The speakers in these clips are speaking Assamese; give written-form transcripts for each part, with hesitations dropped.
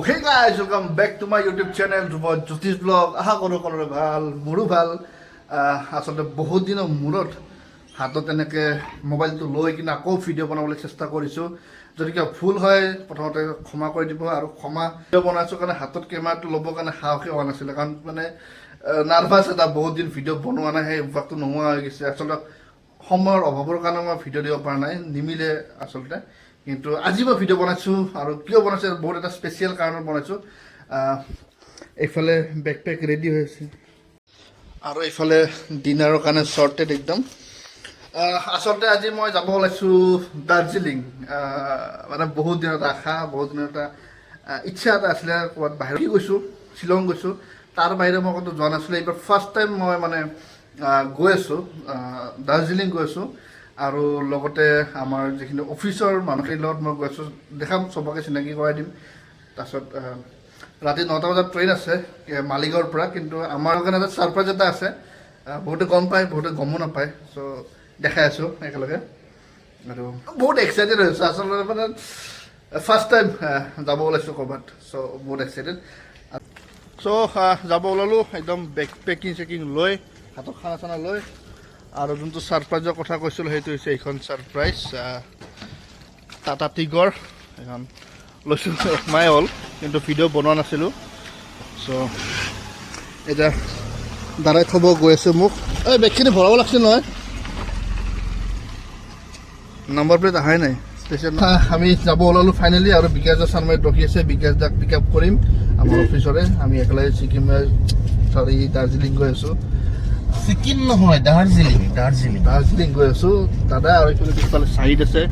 hey guys, welcome back to my YouTube channel, Jyotish Vlog. আশা কৰোঁ সকলোৰে ভাল, মোৰো ভাল। আচলতে বহুত দিনৰ মূৰত হাতত এনেকৈ মোবাইলটো লৈ কিনে আকৌ ভিডিঅ' বনাবলৈ চেষ্টা কৰিছোঁ। যদি কিবা ভুল হয় প্ৰথমতে ক্ষমা কৰি দিব, আৰু ক্ষমা ভিডিঅ' বনাইছোঁ কাৰণে হাতত কেমেৰাটো ল'বৰ কাৰণে সাহসে হোৱা নাছিলে, কাৰণ মানে নাৰ্ভাছ এটা, বহুত দিন ভিডিঅ' বনোৱা নাই, সেই অভ্যাসটো নোহোৱা হৈ গৈছে। আচলতে সময়ৰ অভাৱৰ কাৰণে মই ভিডিঅ' দিব পৰা নাই, নিমিলে আচলতে। কিন্তু আজি মই ভিডিঅ' বনাইছোঁ, আৰু কিয় বনাইছোঁ বহুত এটা স্পেচিয়েল কাৰণত বনাইছোঁ। এইফালে বেকপেক ৰেডি হৈ আছে, আৰু এইফালে ডিনাৰৰ কাৰণে শ্বৰ্টেড একদম। আচলতে আজি মই যাব ওলাইছোঁ দাৰ্জিলিং। মানে বহুত দিনত আশা, বহুত দিনৰ এটা ইচ্ছা এটা আছিলে, ক'ৰবাত বাহিৰত গৈছোঁ, শ্বিলং গৈছোঁ, তাৰ বাহিৰে মই ক'তো যোৱা নাছিলোঁ। এইবাৰ ফাৰ্ষ্ট টাইম মই মানে গৈ আছোঁ, দাৰ্জিলিং গৈ আছোঁ, আৰু লগতে আমাৰ যিখিনি অফিচৰ মানুহখিনিৰ লগত মই গৈ আছোঁ, দেখাম, চবকে চিনাকি কৰাই দিম। তাৰপিছত ৰাতি 9টা বজাত ট্ৰেইন আছে মালিগাঁৱৰ পৰা, কিন্তু আমাৰ কাৰণে এটা ছাৰপ্ৰাইজ এটা আছে। বহুতে গম পায়, বহুতে গমো নাপায়, চ' দেখাই আছোঁ একেলগে, আৰু বহুত এক্সাইটেড হৈ আছোঁ। আচলতে মানে ফাৰ্ষ্ট টাইম যাব ওলাইছোঁ ক'ৰবাত, চ' বহুত এক্সাইটেড। চ' যাব ওলালোঁ একদম পেকিং চেকিং লৈ, হাতত খানা চানা লৈ। আৰু যোনটো ছাৰপ্ৰাইজৰ কথা কৈছিলোঁ সেইটো হৈছে এইখন ছাৰপ্ৰাইজ, টাটা টিগৰ এইখন লৈছোঁ। একমাহ হ'ল কিন্তু ভিডিঅ' বনোৱা নাছিলোঁ, চ' এতিয়া দাদাই থ'ব গৈ আছে মোক। এই বেগখিনি ভৰাব লাগিছিল নহয়, নম্বৰ প্লেট অহাই নাই ষ্টেচন। আমি যাব ওলালোঁ ফাইনেলি, আৰু বিকাশ দা চানমাৰীত ৰখি আছে। বিকাশ দাক পিক আপ কৰিম আমাৰ অফিচৰে। আমি একেলগে দাৰ্জিলিং গৈ আছোঁ। ছিকিম নহয়, দাৰ্জিলিং গৈ আছোঁ। দাদা আৰু এইফালে পিছফালে চাহিদ আছে,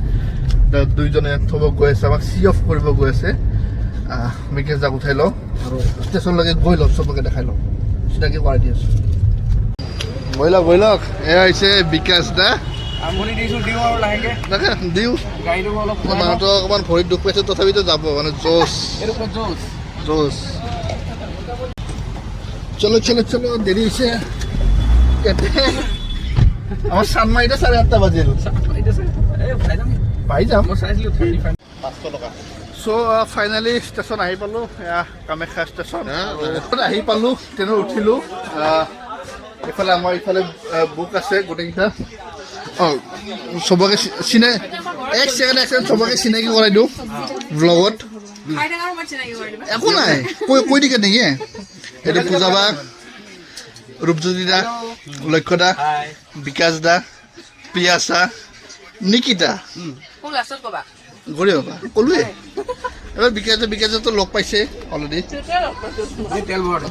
দুইজনে থ'ব গৈ আছে, আমাক চি অফ কৰিব গৈ আছে। বিকাশ দাক উঠাই লওঁ আৰু ষ্টেচনলৈকে গৈ লওক, চবকে দেখাই লওঁ, চিনাকি কৰাই দি আছোঁ। বৈ লওক, এয়া হৈছে বিকাশ দা। দিওঁ মানুহটো অকণমান ভৰিত দুখ পাইছোঁ, তথাপিতো যাব, মানে জোচ। চলো দেৰি হৈছে। আমার সানমাইটা 8:30 বাজিল, পাই যাম 500 টকা। চ' ফাইনেলি ষ্টেচন আহি পালোঁ, এয়া কামাখ্যা ষ্টেচন আহি পালোঁ। ট্ৰেইনত উঠিলোঁ। এইফালে আমাৰ ইফালে বুক আছে গোটেইকেইটা। চবকে এক ছেকেণ্ড চবকে চিনাকি কৰাই দিওঁ ব্লগত। একো নাই, কৈ দিকে নেকি? এইটো পূজা বা, ৰূপজ্যোতি দা, লক্ষ্য দা, বিকাশ দা, পিয়াসা, নিকিতা, গৰি বাবা ক'লোৱে। এবাৰ বিকাশতো লগ পাইছে অলৰেডি,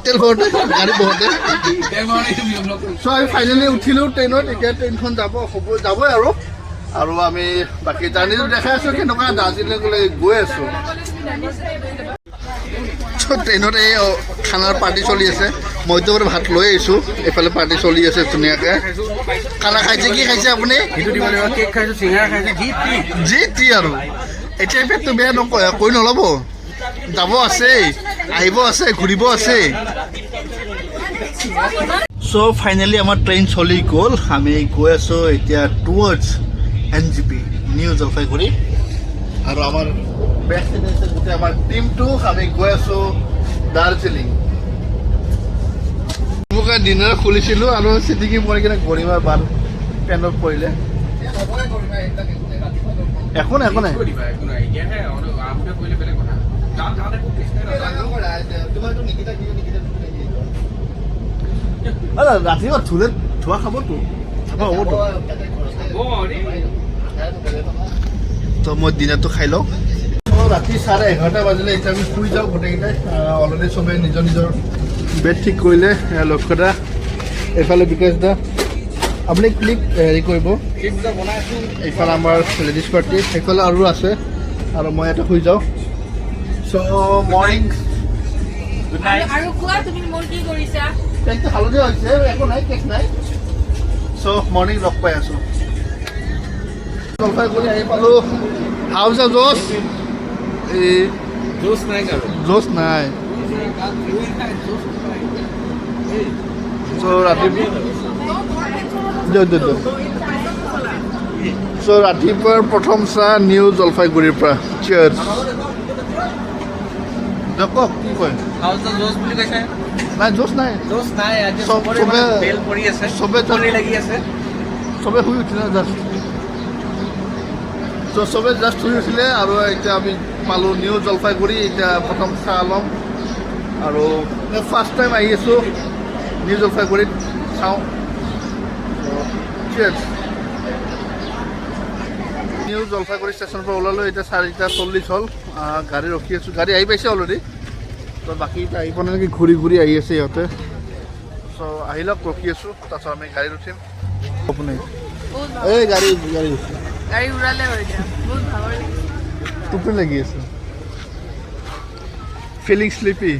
তেল ভৰোঁতে গাড়ী বহোঁতে। চ' আমি ফাইনেলি উঠিলোঁ ট্ৰেইনত। এতিয়া ট্ৰেইনখন যাবই আৰু আমি বাকী জাৰ্ণিটো দেখাই আছোঁ কেনেকুৱা দাৰ্জিলিঙলৈ গৈ আছোঁ। ট্ৰেইনত এই খানাৰ পাৰ্টি চলি আছে, মইতো বাৰু ভাত লৈ আহিছোঁ। এইফালে পাৰ্টি চলি আছে ধুনীয়াকৈ। খানা খাইছে, কি খাইছে আপুনি? যি টি আৰু এতিয়া পেটটো বেয়া নকয়, কৈ নল'ব, যাব আছেই, আহিব আছে, ঘূৰিব আছে। চ' ফাইনেলি আমাৰ ট্ৰেইন চলি গ'ল। আমি গৈ আছোঁ এতিয়া টুৱাৰ্ডছ NGP, নিউ জলপাইগুৰি, আৰু আমাৰ বেষ্ট আছে গোটেই আমাৰ টিমটো। আমি গৈ আছোঁ দাৰ্জিলিং। মোক ডিনাৰ খুলিছিলোঁ আৰু চিটিকি পৰি কিনে গৰিমাৰ বাল পেনত পৰিলে। একো নাই ৰাতিপুৱা ধোৱা খাবতো হ'বতো। তো মই ডিনাৰটো খাই লওঁ। ৰাতি 11:30 বাজিলে, এতিয়া আমি শুই যাওঁ গোটেইকেইটাই। অলৰেডি চবেই নিজৰ বেড ঠিক কৰিলে। লক্ষ্য দা, এইফালে বিকাশ দা, আপুনি ক্লিপ হেৰি কৰিব। এইফালে আমাৰ লেডিজ পাৰ্টি, সেইফালে আৰু আছে, আৰু মই এটা শুই যাওঁ। চ' মৰ্ণিং কেকটো হালধীয়া হৈছে, একো নাই, কেক নাই। চ' মৰ্ণিং লগ পাই আছোঁ। জলপাইগুৰি আহি পালোঁ। হাউচ জোচ নাই। চ' ৰাতিপুৱাৰ প্ৰথম চাহ নিউ জলপাইগুৰিৰ পৰা। চিয়াৰ্ছ। কওক কি কয় হাউচৰ জোচ বুলি কৈছে নাই জোচ নাই জোচ নাই আজি চব- চবৰে চবে- মানে বেল পৰি আছে চবে টোপনি লাগি আছে চবে শুই উঠিলে জাষ্ট ত' চবে জাষ্ট শুই উঠিলে আৰু এতিয়া আমি পালোঁ নিউ জলপাইগুৰি এতিয়া প্ৰথম চাহ ল'ম আৰু ফাৰ্ষ্ট টাইম আহি আছোঁ নিউ জলপাইগুৰিত চাওঁ নিউ জলপাইগুৰি ষ্টেচনৰ পৰা ওলালোঁ এতিয়া 4:40 হ'ল গাড়ী ৰখি আছোঁ গাড়ী আহি পাইছে অলৰেডি তো বাকী এতিয়া আহি পোৱা নাই নেকি ঘূৰি ঘূৰি আহি আছে সিহঁতে চ' আহি লওক ৰখি আছোঁ তাৰপিছত আমি গাড়ীত উঠিম আপুনি এই গাড়ী গাড়ী উৰালে হৈ যায় বহুত ভাগৰ লাগিছে টোপনি লাগি আছে ফিলিং শ্লিপি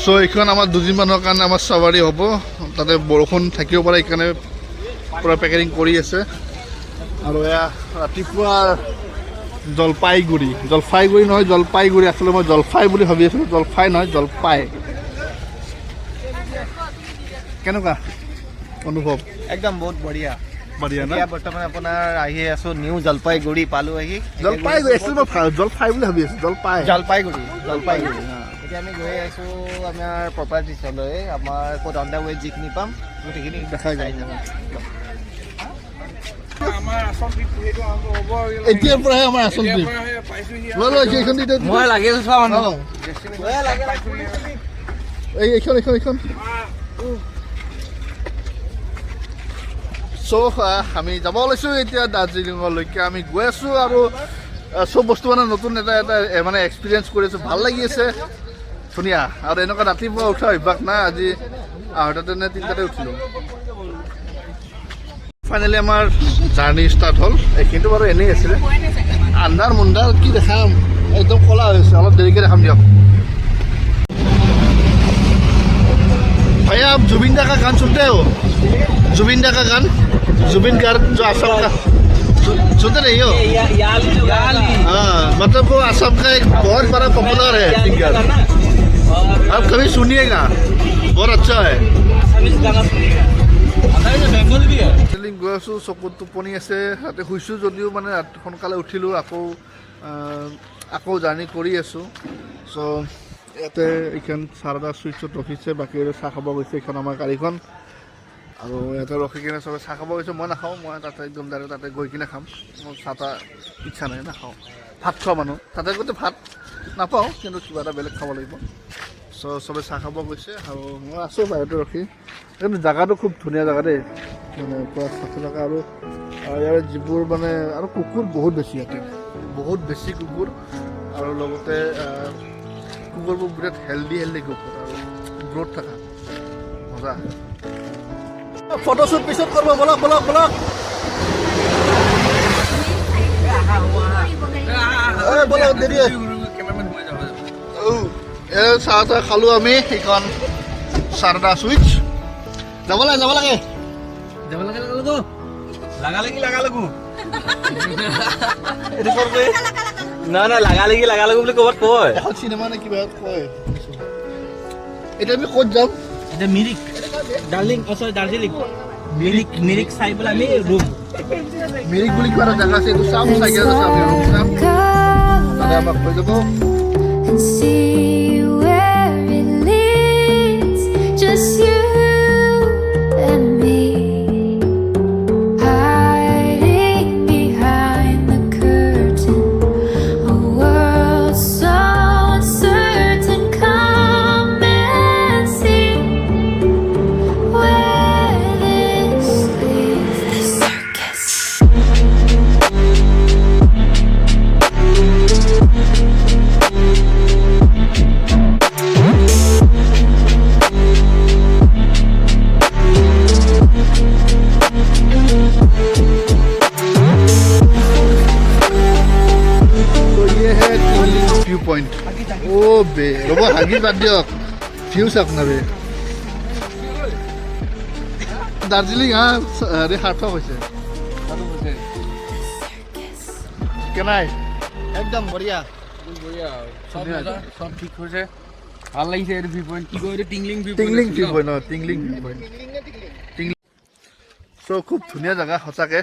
চ' এইখন আমাৰ দুদিনমানৰ কাৰণে আমাৰ চাৱাৰী হ'ব তাতে বৰষুণ থাকিব পাৰে সেইকাৰণে পূৰা পেকেজিং কৰি আছে আৰু এয়া ৰাতিপুৱা জলপাইগুৰি নহয় জলপাইগুৰি আচলতে মই জলফাই বুলি ভাবি আছিলোঁ জলফাই নহয় জলপাই কেনেকুৱা অনুভৱ একদম বহুত বঢ়িয়া বঢ়িয়া না এতিয়া বৰ্তমান আপোনাৰ আহি আছো নিউ জলপাইগুৰি পালো আহি জলপাইগুৰি একচুৱেলি মই জলফাই বুলি ভাবি আছোঁ জলপাইগুৰি এতিয়া আমি গৈ আছো আমাৰ প্ৰপাৰ্টিছলৈ আমাৰ ক'ত অন দ্য ৱে যিখিনি পাম গোটেইখিনি দেখাই যায় আমাৰ আচল ট্ৰিপটো সেইটো আৰম্ভ হ'ব আৰু এতিয়াৰ পৰাহে আমাৰ আচল ট্ৰিপ লৈ সেইখন মই লাগি আছো চোৱা মানুহ এইখন চ' আমি যাব ওলাইছোঁ এতিয়া দাৰ্জিলিঙলৈকে আমি গৈ আছোঁ আৰু চব বস্তু মানে নতুন এটা মানে এক্সপিৰিয়েঞ্চ কৰি আছোঁ ভাল লাগি আছে ধুনীয়া আৰু এনেকুৱা ৰাতিপুৱা উঠা অভ্যাস নাই আজি 8টাতে নে 3টাতে উঠিলোঁ ফাইনেলি আমাৰ জাৰ্ণি ষ্টাৰ্ট হ'ল এইখিনিতো বাৰু এনেই আছিলে আন্ধাৰ মুন্ধাৰ কি দেখাম একদম ক'লা হৈছে অলপ দেৰিকৈ দেখাম দিয়ক भैया आप जुबिन दा का गान सुनते हो जुबिन दा का गान जुबिन गार्ग जो असम का सुनते नहीं हो हाँ मतलब वो असम का एक बहुत बड़ा पॉपुलर है सिंगर आप कभी सुनिएगा बहुत अच्छा है দাৰ্জিলিং গৈ আছোঁ চকুত টোপনি আছে ৰাতি শুইছোঁ যদিও মানে সোনকালে উঠিলোঁ আকৌ জাৰ্ণি কৰি আছোঁ চ' ইয়াতে এইখন চাৰদা চুইটছত ৰখিছে বাকী চাহ খাব গৈছে এইখন আমাৰ গাড়ীখন আৰু ইয়াতে ৰখি কিনে চবে চাহ খাব গৈছে মই নাখাওঁ মই তাতে একদম ডাইৰেক্ট তাতে গৈ কিনে খাম মোৰ চাহ তাহ ইচ্ছা নাই নাখাওঁ ভাত খোৱা মানুহ তাতে গোটেই ভাত নাপাওঁ কিন্তু কিবা এটা বেলেগ খাব লাগিব চ' চবে চাহ খাব গৈছে আৰু মই আছোঁ বাহিৰতে ৰখি কিন্তু জেগাটো খুব ধুনীয়া জেগা দেই মানে পূৰা চাফা জেগা আৰু ইয়াৰ যিবোৰ মানে আৰু কুকুৰ বহুত বেছি ইয়াতে বহুত বেছি কুকুৰ আৰু লগতে কুকুৰবোৰ বিৰাট হেল্ডি কুকুৰ আৰু গ্ৰ'থ থকা মজা ফটোশ্বুট পিছত কৰিব বলক বলক দেৰি চাহ তাহ খালোঁ আমি সেইখন চাৰদা চুইটছ যাব লাগে লাগা লাগি বুলি ক'ৰবাত কয় এখন চিনেমা নে কিবা কয় এতিয়া আমি ক'ত যাম এতিয়া মিৰিক দাৰ্জিলিং মিৰিক চাই পেলাই আমি ৰুম মিৰিক বুলি কিবা এটা জেগা আছে এইটো চাম চাইকেল আছে আমি ৰুম চাম তাতে আমাক লৈ যাব and see where it leads. Just you and me, hiding behind the curtain. A world so uncertain. Come and see where this leads. The circus. Point অ' বে ৰ'ব হাগি বাদ দিয়ক ভিউ চাওক না বে দাৰ্জিলিং হেৰি সাৰ্থক হৈছে কেনাই একদম বঢ়িয়া সব ঠিক হৈছে ভাল লাগিছে এইটো ভিউ পইণ্ট কি কয় এইটো Tingling view Tingling view point Tingling view point চ' খুব ধুনীয়া জেগা সঁচাকৈ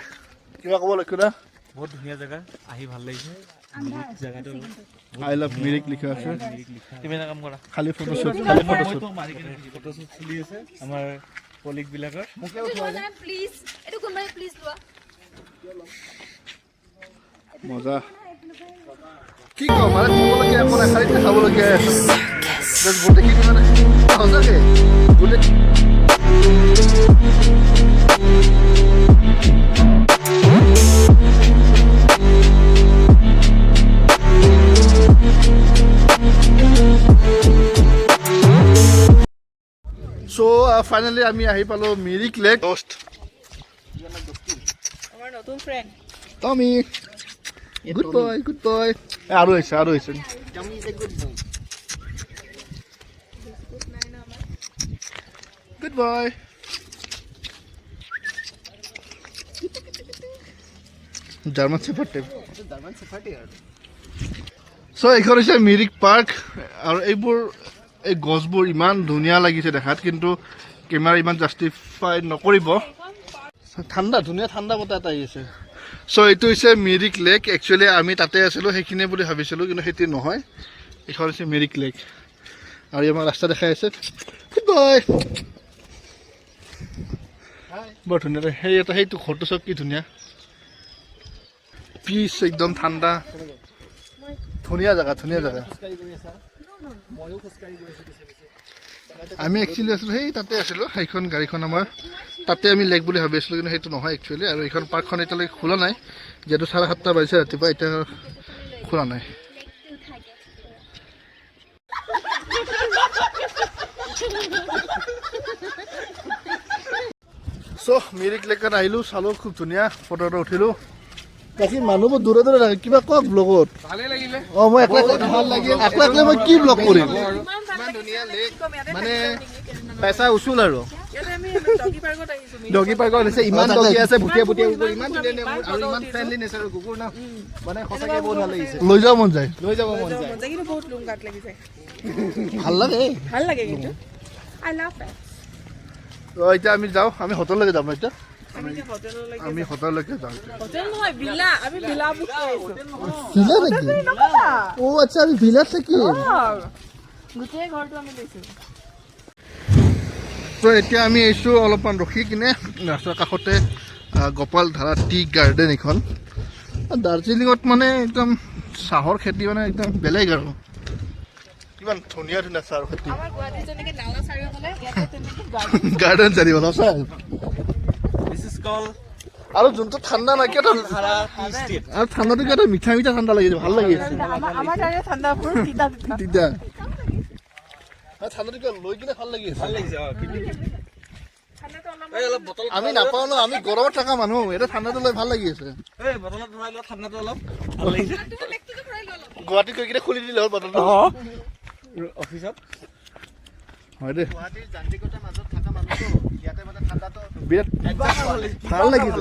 কিবা ক'ব লক্ষ্য না বহুত ধুনীয়া জেগা আহি ভাল লাগিছে আই লাভ মিৰিক লিখা আছে তুমি এটা কাম কৰা খালি ফটোশ্বুট ফটোশ্বুট চলি আছে আমাৰ কলিগ বিলাকৰ প্লিজ এইটো কোনবাই প্লিজ লোৱা মজা কি কম মানে খাবলগীয়া একো নাই খালি খাবলগীয়া আছে গোটেই কি মানে সঁচাকে গোটেই ফাইনেলি আমি আহি পালো মিৰিক লেক দোস্ত আমাৰ নতুন ফ্ৰেন্ড টমি গুড বয় আৰু হৈছে good boy German shepherd type চ' এইখন হৈছে মিৰিক পাৰ্ক আৰু এই গছবোৰ ইমান ধুনীয়া লাগিছে দেখাত কিন্তু কেমেৰা ইমান জাষ্টিফাই নকৰিব ঠাণ্ডা ধুনীয়া ঠাণ্ডা বতাহ এটা আহিছে চ' এইটো হৈছে মিৰিক লেক একচুৱেলি আমি তাতে আছিলোঁ সেইখিনিয়ে বুলি ভাবিছিলোঁ কিন্তু সেইটো নহয় এইখন হৈছে মিৰিক লেক আৰু আমাক ৰাস্তা দেখাই আছে গুড বয় বৰ ধুনীয়া সেইটো ঘৰটো চব কি ধুনীয়া পিচ একদম ঠাণ্ডা ধুনীয়া জেগা আমি একচুৱেলি আছিলোঁ সেই তাতে আছিলোঁ সেইখন গাড়ীখন আমাৰ তাতে আমি লেক বুলি ভাবি আছিলোঁ কিন্তু সেইটো নহয় একচুৱেলি আৰু এইখন পাৰ্কখন এতিয়ালৈকে খোলা নাই যিহেতু 7:30 বাজিছে ৰাতিপুৱা এতিয়া খোলা নাই চ' মিৰিক লেকত আহিলোঁ চালোঁ খুব ধুনীয়া ফটো এটা উঠিলোঁ বাকী মানুহবোৰ দূৰে দূৰে থাকে কিবা কওক ব্লগত ভালে লাগিলে মই একলা মই কি ব্লগ কৰিম ইমান ধুনীয়া লেক মানে পইচা উচুল আৰু ডগি পাৰ্কত আছে ইমান ডগি আছে ভুটিয়া ইমান ধুনীয়া আৰু ইমান ফ্ৰেণ্ডলি নেচাৰ কুকুৰ না মানে সঁচাকৈ বহুত ভাল লাগিছে লৈ যাব মন যায় কিন্তু বহুত লুম গাত লাগিছে ভাল লাগে কিন্তু আই লাভ ইট এতিয়া আমি যাওঁ আমি হোটেললৈকে যাম এতিয়া আমি হোটেললৈকে যাওঁ হোটেল নহয় ভিলা আমি ভিলা বুক কৰিছো ভিলা নেকি ও আচ্ছা আমি ভিলাত থাকিম গোটেই ঘৰটো আমি লৈছো তো এতিয়া আমি আহিছোঁ অলপমান ৰখি কিনে ৰাস্তাৰ কাষতে গোপাল ধাৰা টি গাৰ্ডেন এইখন দাৰ্জিলিঙত মানে একদম চাহৰ খেতি মানে একদম বেলেগ আৰু কিমান ধুনীয়া চাহৰ খেতি আমাৰ গুৱাহাটীত যেনেকৈ নালা চাৰিওফালে ইয়াতে তেনেকৈ গাৰ্ডেন চাৰিওফালে সঁচা দিছ ইজ কল আৰু যোনটো ঠাণ্ডা নাই কিয় আৰু ঠাণ্ডাটো কিয় মিঠা ঠাণ্ডা লাগিছে ভাল লাগিছে আমাৰ তাৰে ঠাণ্ডাবোৰ তিতা তিতা ঠাণ্ডাটো কিয় লৈ কিনে ভাল লাগিছে আমি নাপাওঁ ন আমি গৰমত থকা মানুহ এটা ঠাণ্ডাটো লৈ ভাল লাগি আছে গুৱাহাটীত গৈ কিনে খুলি দিলে হ'ল বটলটো অফিচত হয় দে গুৱাহাটীৰ যান্ত্ৰিকতাৰ মাজত থকা মানুহটো ইয়াতে মানে ঠাণ্ডাটো বিৰাট ভাল লাগিছে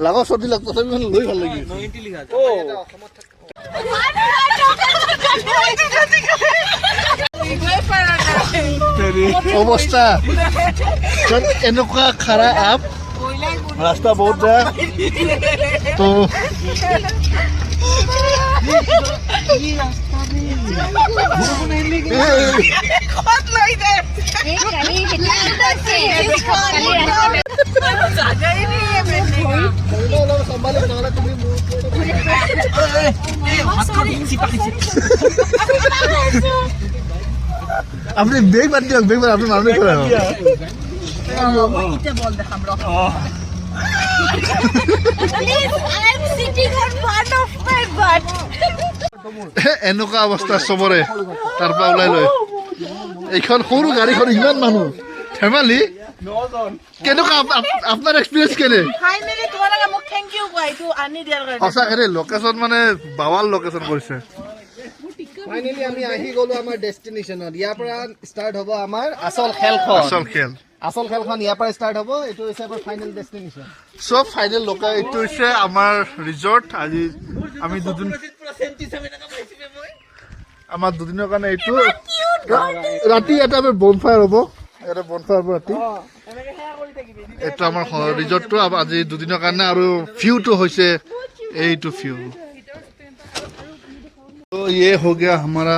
লাগা চৰ্দি লাগ তথাপি মানে লৈ ভাল লাগিছে অসমত থকা অৱস্থা এনেকুৱা খাৰা আপ ৰাস্তা বহুত বেয়া তো আপনি বেগ বাদ দিয়ক বেগ বাদ আপনি মানুষ করে এনেকুৱা অৱস্থা চবৰে তাৰ পৰা ওলাই লৈ এইখন সৰু গাড়ীখন ইমান মানুহ ধেমালি কেনেকুৱা আপোনাৰ এক্সপিৰিয়েঞ্চ কেনে সঁচাকে দেই লোকেশ্যন মানে বাৱাল লোকেশ্যন কৰিছে ফাইনেলি আমি আহি গলো আমাৰ ডেষ্টিনেশ্যনত ইয়াৰ পৰা ষ্টাৰ্ট হ'ব আমাৰ আচল খেলখন ইয়াৰ পৰা ষ্টাৰ্ট হ'ব এইটো হৈছে আমাৰ ফাইনেল ডেষ্টিনেশ্যন চব ফাইনেল লোকা এইটো হৈছে আমাৰ ৰিজৰ্ট আজি আমি আমাৰ দুদিনৰ কাৰণে এইটো ৰাতি এটা আমাৰ বনফায়াৰ হ'ব এটা বনফায়াৰ হ'ব ৰাতি এইটো আমাৰ ৰিজৰ্টটো আজি দুদিনৰ কাৰণে আৰু ভিউটো হৈছে এইটো ভিউ तो ये हो गया हमारा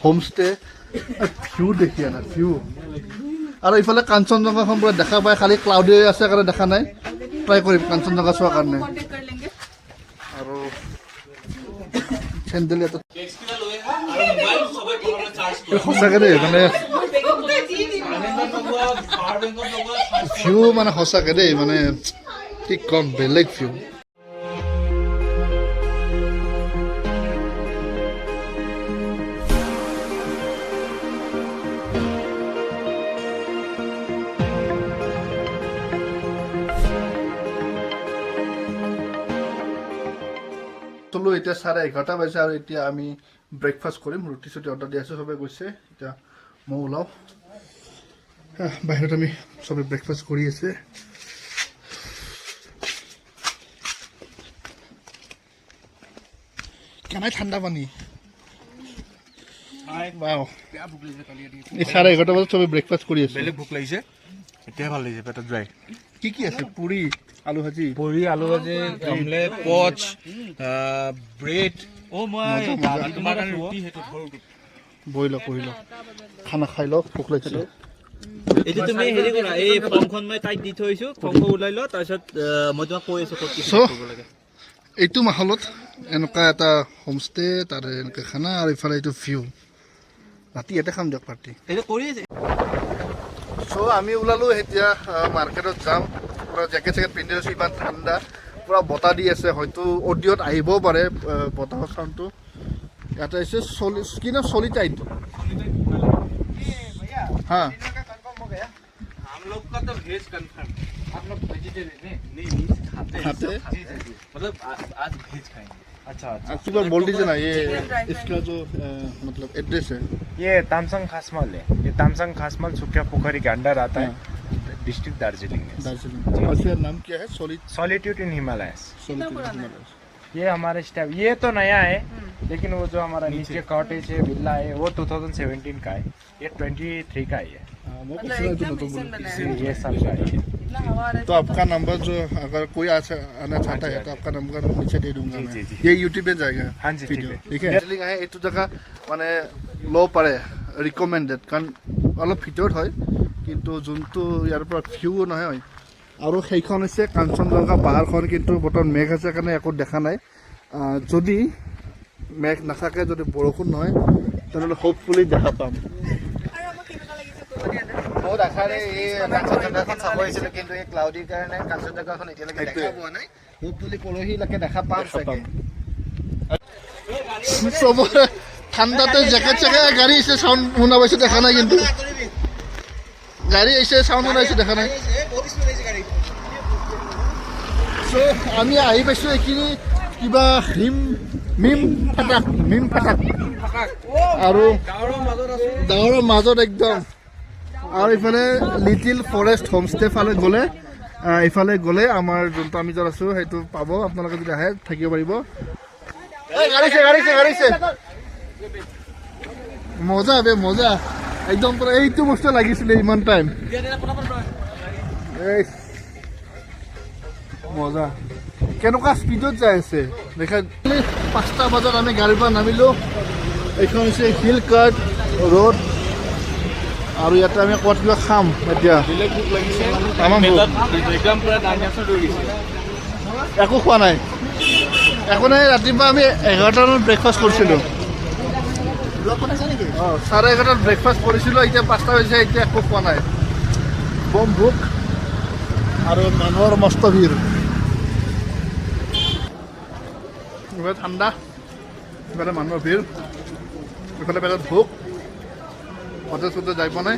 होम स्टे ভিউ देखिए ना ভিউ আৰু ইফালে কাঞ্চনজংঘাখন পুৰা দেখা পায় খালি ক্লাউডি আছে কাৰণে দেখা নাই ট্ৰাই কৰিম কাঞ্চনজংঘা চোৱাৰ কাৰণে আৰু চেণ্ডেল এটা সঁচাকৈ দেই মানে ভিউ মানে সঁচাকৈ দেই মানে কি ক'ম বেলেগ ভিউ এতিয়া 11:30 বাজিছে আৰু এতিয়া আমি ব্ৰেকফাষ্ট কৰিম ৰুটি চুটি অৰ্ডাৰ দি আছোঁ চবে গৈছে এতিয়া মই ওলাওঁ বাহিৰত আমি চবে ব্ৰেকফাষ্ট কৰি আছে কেনাই ঠাণ্ডা পানী এই 11:30 বজাত চবে ব্ৰেকফাষ্ট কৰি আছে বেলেগ ভোক লাগিছে এতিয়া ভাল লাগিছে পেটত ড্ৰাই কি আছে পুৰি আলু ভাজি অমলেট পচ ব্ৰেড তোমাৰ ৰুটি হেতু বইল কৰিল খানা খাই লওক ভোক লাগিছে এইটো তুমি হেৰি কৰা এই ফৰ্মখন মই তাইক দি থৈছো ফৰ্মখন ওলাই ল তাৰপিছত মই তোমাক কৈ আছো কি কৰিব লাগে এইটো মাহলত এনেকুৱা এটা হোমষ্টে তাৰে এনেকৈ খানা আৰু ইফালে এইটো ভিউ ৰাতি ইয়াতে খাম দিয়ক পাৰ্টি এইটো কৰি আছে চ' আমি ওলালোঁ এতিয়া মাৰ্কেটত যাম পুৰা জেকেট চেকেট পিন্ধি আছোঁ ইমান ঠাণ্ডা পুৰা বতাহ দি আছে হয়তো অডিঅ'ত আহিবও পাৰে বতাহৰ চাউণ্ডটো ইয়াতে হৈছে কি নাম চলিটাইড হা हम लोग का तो वेज कंफर्म आप लोग वेजिटेरियन है नहीं खाते मतलब आज वेज खाएंगे अच्छा आपकी बार बोल दीजिए ना ये इसका जो मतलब एड्रेस है ये तामसंग खासमल है ये तामसंग खासमल सुखिया पोखरी के अंडर आता है डिस्ट्रिक्ट दार्जिलिंग में दार्जिलिंग और इसका नाम क्या है सॉलिट्यूड इन हिमालयस सोलिट्यूड ये हमारे स्टाफ ये तो नया है लेकिन वो जो हमारा नीचे कॉटेज है विला है वो 2017 का है ये 23 का ही है ये साल का है तो आपका नंबर जो अगर कोई आना चाहता है तो आपका नंबर नीचे दे दूंगा मैं ये यूट्यूब पे जाएगा हाँ जी वीडियो ठीक है ठीक है दार्जिलिंग है এইটো জায়গা মানে লো পাৰে ৰিকমেণ্ডেড কাৰণ অলপ ভিতৰত হয় কিন্তু যোনটো ইয়াৰ পৰা ভিউ নহয় আৰু সেইখন হৈছে কাঞ্চনজংঘা পাহাৰখন কিন্তু বৰ্তমান মেঘ আছে কাৰণে একো দেখা নাই যদি মেঘ নাথাকে যদি বৰষুণ নহয় তেনেহ'লে হোপফুলি দেখা পাম বহুত আশাৰে এই কাঞ্চনজংঘাখন চাব আহিছিলোঁ কিন্তু এই ক্লাউডিৰ কাৰণে কাঞ্চনজংঘাখন এতিয়ালৈকে দেখা পোৱা নাই হোপফুলি পৰহিলৈকে দেখা পাম চাগে চবৰে ঠাণ্ডাতে জেকেট চেকেট গাড়ী আহিছে চাউণ্ড শুনা পাইছোঁ দেখা নাই কিন্তু গাড়ী আহিছে চাউণ্ড শুনাইছোঁ দেখা নাই চ' আমি আহি পাইছোঁ এইখিনি কিবা মিম ফাটাক আৰু ডাৱৰৰ মাজত একদম আৰু ইফালে লিটিল ফৰেষ্ট হোমষ্টে ফালে গ'লে আমাৰ যোনটো আমি য'ত আছোঁ সেইটো পাব আপোনালোকে যদি আহে থাকিব পাৰিব গাড়ীছে মজা বে মজা একদম পুৰা এইটো বস্তু লাগিছিলে ইমান টাইম মজা কেনেকুৱা স্পীডত যাই আছে দেখা 5টা বজাত আমি গাড়ীৰ পৰা নামিলোঁ এইখন হৈছে হিল কাট ৰোড আৰু ইয়াতে আমি ক'ৰবাত কিবা খাম এতিয়া বেলেগ ভোক লাগিছে তামাম ভোক। একদম পুৰা ডাইনাছৰ দৌৰি গৈছে একো খোৱা নাই ৰাতিপুৱা আমি 11টামানত ব্ৰেকফাষ্ট কৰিছিলোঁ 11:30 ব্ৰেকফাষ্ট কৰিছিলোঁ এতিয়া 5টা হৈছে এতিয়া একো খোৱা নাই বম ভোক আৰু মানুহৰ মস্ত ভিৰ ইফালে ঠাণ্ডা ইফালে মানুহৰ ভিৰ ইফালে পেটত ভোক হোটেল চোটেল যাই পোৱা নাই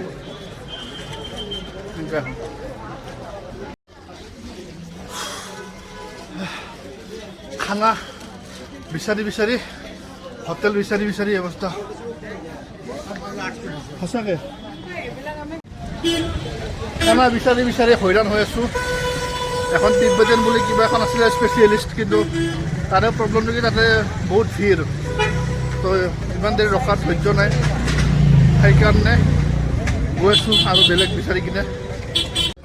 খানা বিচাৰি হোটেল বিচাৰি অৱস্থা সঁচাকৈ খানা বিচাৰি হয়ৰাণ হৈ আছোঁ এখন তিব্বেটান বুলি কিবা এখন আছিলে স্পেচিয়েলিষ্ট কিন্তু তাৰে প্ৰব্লেমটো কি তাতে বহুত ভিৰ তো ইমান দেৰি ৰখাত ধৈৰ্য নাই সেইকাৰণে গৈ আছোঁ আৰু বেলেগ বিচাৰি কিনে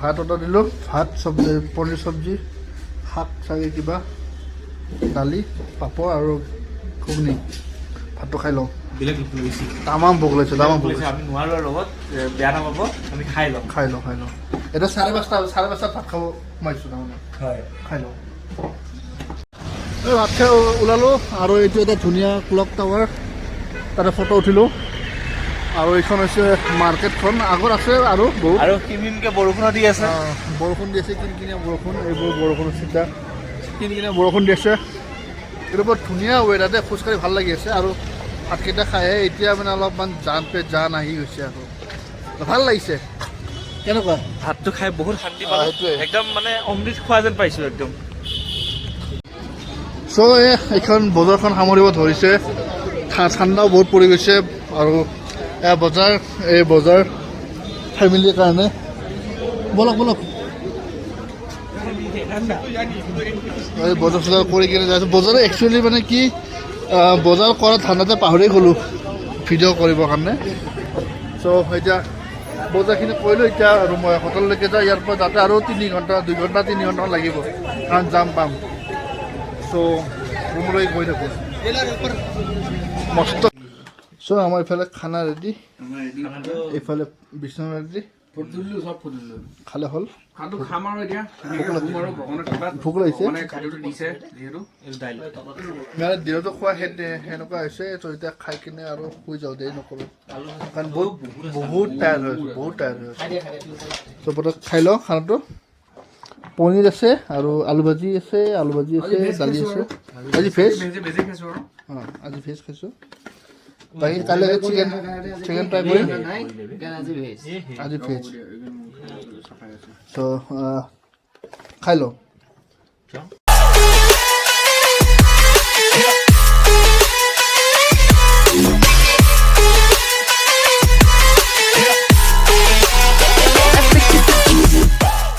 ভাত অৰ্ডাৰ দিলোঁ ভাত চব্জি পনীৰ চব্জি শাক চাগে কিবা দালি পাপৰ আৰু ঘুগনি ভাতটো খাই লওঁ বেলেগ লোক লৈছে তামাম ভোক লাগিছে তামাম ভোক লাগিছে আমি নোৱাৰোঁ লগত বেয়া নাপাব আমি খাই লওঁ খাই লওঁ এতিয়া 5:30 ভাত খাব সোমাইছোঁ তাৰমানে হয় খাই লওঁ এই ভাত খাই ওলালোঁ আৰু এইটো এটা ধুনীয়া ক্লক টাৱাৰ তাতে ফটো উঠিলোঁ আৰু এইখন হৈছে মাৰ্কেটখন আগত আছে আৰু বহুত আৰু কিনকিনকৈ বৰষুণো দি আছে বৰষুণ দি আছে কিনকিনীয়া বৰষুণ এইবোৰ বৰষুণ চিন্তা কিনকিনীয়া বৰষুণ দি আছে এইটো বৰ ধুনীয়া ৱেডাৰ দেই খোজকাঢ়ি ভাল লাগি আছে আৰু ভাতকেইটা খাইহে এতিয়া মানে অলপমান জান আহি গৈছে আৰু ভাল লাগিছে কেনেকুৱা ভাতটো খাই বহুত শান্তি পালোঁ। সেইটোৱে। একদম মানে অমৃত খোৱা যেন পাইছোঁ একদম চ' এইখন বজাৰখন সামৰিব ধৰিছে ঠাণ্ডাও বহুত পৰি গৈছে আৰু এই বজাৰ ফেমিলিৰ কাৰণে বলক এই বজাৰ চজাৰ কৰি কিনে যাইছোঁ বজাৰ একচুৱেলি মানে কি বজাৰ কৰা ঠাণ্ডাতে পাহৰি গ'লোঁ ভিডিঅ' কৰিবৰ কাৰণে চ' এতিয়া বজাৰখিনি কৰিলোঁ এতিয়া আৰু মই হোটেললৈকে যাওঁ ইয়াৰ পৰা যাতে আৰু 2 ঘণ্টা 3 ঘণ্টামান লাগিব কাৰণ যাম পাম চ' ৰুমলৈ গৈ থাকোঁ মস্ত চ' আমাৰ এইফালে খানা ৰেডি এইফালে বিচনা ৰেডি খালে হ'ল খাম আৰু এতিয়া ভোক লাগিছে খাদ্যটো দিছে যিহেতু মানে দিনতো খোৱা সেনেকুৱা হৈছে ত' এতিয়া খাই কিনে আৰু শুই যাওঁ দেৰি নকৰোঁ কাৰণ বহুত টায়াৰ্ড হৈ আছোঁ চ' পটক খাই লওঁ খানাটো পনীৰ আছে আৰু আলু ভাজি আছে দালি আছে আজি ভেজ অঁ আজি ভেজ খাইছোঁ বাকী কাইলৈ চিকেন ট্ৰাই কৰিম আজি ভেজ ত' খাই লওঁ